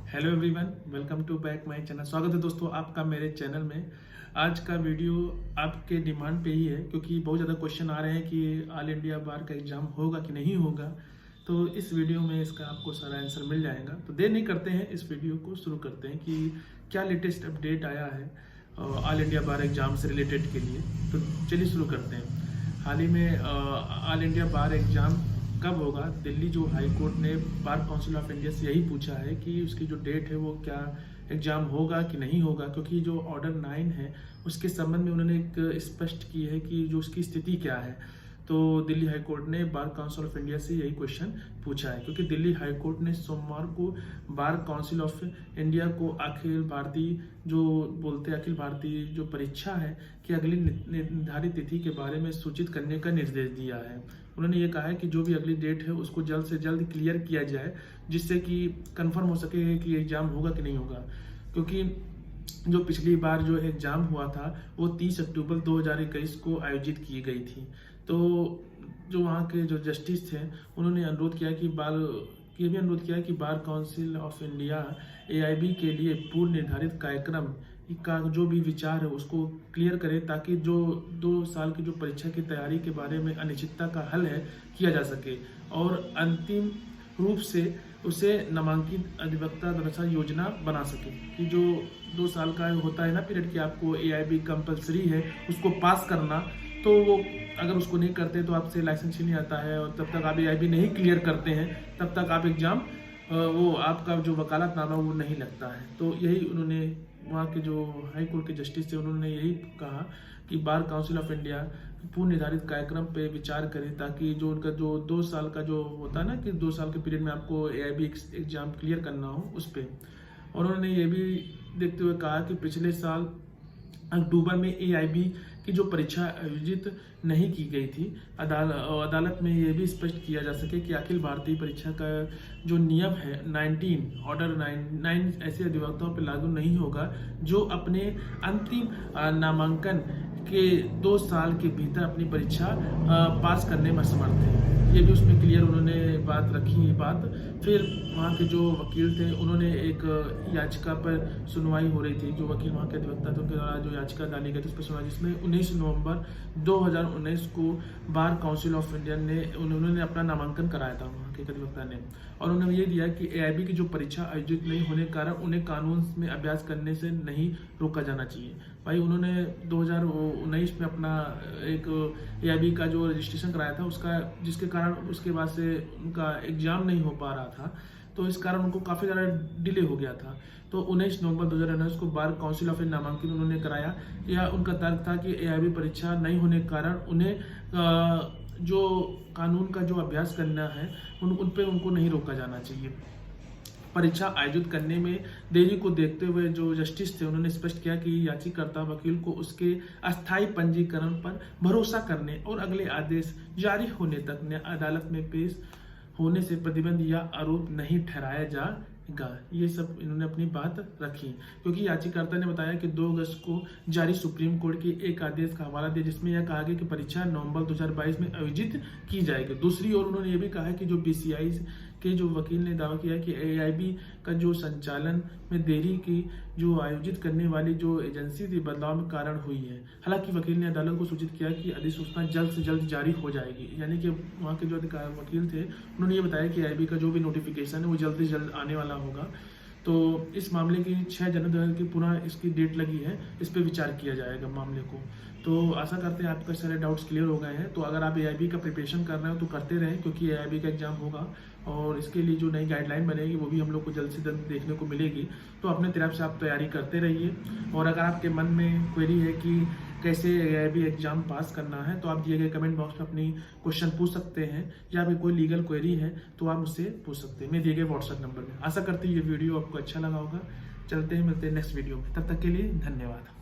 Hello everyone, welcome to back my channel. स्वागत है दोस्तों आपका मेरे चैनल में। आज का वीडियो आपके डिमांड पे ही है, क्योंकि बहुत ज़्यादा क्वेश्चन आ रहे हैं कि ऑल इंडिया बार का एग्ज़ाम होगा कि नहीं होगा। तो इस वीडियो में इसका आपको सारा आंसर मिल जाएगा। तो देर नहीं करते हैं, इस वीडियो को शुरू करते हैं कि क्या लेटेस्ट अपडेट आया है ऑल इंडिया बार एग्ज़ाम से रिलेटेड के लिए। तो चलिए शुरू करते हैं। हाल ही में ऑल इंडिया बार एग्ज़ाम कब होगा? दिल्ली जो हाई कोर्ट ने बार काउंसिल ऑफ इंडिया से यही पूछा है कि उसकी जो डेट है वो क्या एग्ज़ाम होगा कि नहीं होगा, क्योंकि जो ऑर्डर 9 है उसके संबंध में उन्होंने एक स्पष्ट की है कि जो उसकी स्थिति क्या है। तो दिल्ली हाई कोर्ट ने बार काउंसिल ऑफ इंडिया से यही क्वेश्चन पूछा है, क्योंकि दिल्ली हाई कोर्ट ने सोमवार को बार काउंसिल ऑफ इंडिया को अखिल भारतीय जो परीक्षा है कि अगली निर्धारित तिथि के बारे में सूचित करने का निर्देश दिया है। उन्होंने ये कहा है कि जो भी अगली डेट है उसको जल्द से जल्द क्लियर किया जाए, जिससे कि कंफर्म हो सके कि एग्ज़ाम होगा कि नहीं होगा। क्योंकि जो पिछली बार जो एग्ज़ाम हुआ था वो 30 अक्टूबर 2021 को आयोजित की गई थी। तो जो वहाँ के जो जस्टिस थे उन्होंने अनुरोध किया कि bar council of India AIB के लिए पूर्व निर्धारित कार्यक्रम का जो भी विचार है उसको क्लियर करे, ताकि जो 2 साल की जो परीक्षा की तैयारी के बारे में अनिश्चितता का हल है किया जा सके, और अंतिम रूप से उसे नामांकित अधिवक्ता दरअसल योजना बना सके कि जो 2 साल का होता है ना पीरियड कि आपको AIB कंपलसरी है उसको पास करना। तो वो अगर उसको नहीं करते तो आपसे लाइसेंस ही नहीं आता है, और तब तक आप AIB नहीं क्लियर करते हैं तब तक आप एग्ज़ाम वो आपका जो वकालतनामा वो नहीं लगता है। तो यही उन्होंने वहाँ के जो हाई कोर्ट के जस्टिस थे उन्होंने यही कहा कि बार काउंसिल ऑफ इंडिया पूर्व निर्धारित कार्यक्रम पे विचार करें, ताकि जो उनका जो 2 साल का जो होता है ना कि 2 साल के पीरियड में आपको AIB एग्ज़ाम क्लियर करना हो उस पर। और उन्होंने ये भी देखते हुए कहा कि पिछले साल अक्टूबर में AIB की जो परीक्षा आयोजित नहीं की गई थी, अदालत में ये भी स्पष्ट किया जा सके कि अखिल भारतीय परीक्षा का जो नियम है 19 ऑर्डर 9 ऐसे अधिवक्ताओं पर लागू नहीं होगा जो अपने अंतिम नामांकन के 2 साल के भीतर अपनी परीक्षा पास करने में असमर्थ है। ये भी उसमें क्लियर उन्होंने बात रखी बात। फिर वहाँ के जो वकील थे उन्होंने एक याचिका पर सुनवाई हो रही थी, जो वकील वहाँ के अधिवक्ता थे उनके द्वारा जो याचिका डाली गई थी उस पर सुनवाई, जिसमें 19 नवंबर 2019 को बार काउंसिल ऑफ इंडिया ने उन्होंने अपना नामांकन कराया था वहाँ के अधिवक्ता ने। और उन्होंने ये दिया कि AIB की जो परीक्षा आयोजित नहीं होने के कारण उन्हें कानून में अभ्यास करने से नहीं रोका जाना चाहिए। भाई उन्होंने 2019 में अपना एक AIB का जो रजिस्ट्रेशन कराया था उसका, जिसके कारण उसके बाद से उनका एग्ज़ाम नहीं हो पा रहा था, तो इस कारण उनको काफ़ी ज़्यादा डिले हो गया था। तो 19 नवंबर 2019 को बार काउंसिल ऑफ नामांकन उन्होंने कराया। या उनका तर्क था कि AIB परीक्षा नहीं होने के कारण उन्हें जो कानून का जो अभ्यास करना है उन पे उनको नहीं रोका जाना चाहिए। परीक्षा आयोजित करने में देरी को देखते हुए जो जस्टिस थे उन्होंने स्पष्ट किया कि याचिकाकर्ता वकील को उसके अस्थायी पंजीकरण पर भरोसा करने और अगले आदेश जारी होने तक अदालत में पेश होने से प्रतिबंध या आरोप नहीं ठहराया जाएगा। ये सब इन्होंने अपनी बात रखी, क्योंकि याचिकाकर्ता ने बताया कि 2 अगस्त को जारी सुप्रीम कोर्ट के एक आदेश का हवाला दिया जिसमें यह कहा गया कि परीक्षा नवंबर 2022 में आयोजित की जाएगी। दूसरी ओर उन्होंने ये भी कहा कि जो BCI के जो वकील ने दावा किया कि AIB का जो संचालन में देरी की जो आयोजित करने वाली जो एजेंसी थी बदलाव में कारण हुई है। हालांकि वकील ने अदालत को सूचित किया कि अधिसूचना जल्द से जल्द जारी हो जाएगी। यानी कि वहाँ के जो वकील थे उन्होंने ये बताया कि AIB का जो भी नोटिफिकेशन है वो जल्द से जल्द आने वाला होगा। तो इस मामले की 6 जनवरी की पुनः इसकी डेट लगी है, इस पर विचार किया जाएगा मामले को। तो आशा करते हैं आपके सारे डाउट्स क्लियर हो गए हैं। तो अगर आप AIB का प्रिपरेशन कर रहे हो तो करते रहें, क्योंकि AIB का एग्जाम होगा और इसके लिए जो नई गाइडलाइन बनेगी वो भी हम लोग को जल्द से जल्द देखने को मिलेगी। तो अपने तरफ से आप तैयारी करते रहिए। और अगर आपके मन में क्वेरी है कि कैसे AIB एग्जाम पास करना है तो आप दिए गए कमेंट बॉक्स में अपनी क्वेश्चन पूछ सकते हैं, या फिर कोई लीगल क्वेरी है तो आप मुझसे पूछ सकते हैं मैं दिए गए व्हाट्सएप नंबर में। आशा करते हैं ये वीडियो आपको अच्छा लगा होगा। चलते हैं, मिलते हैं नेक्स्ट वीडियो में, तब तक के लिए धन्यवाद।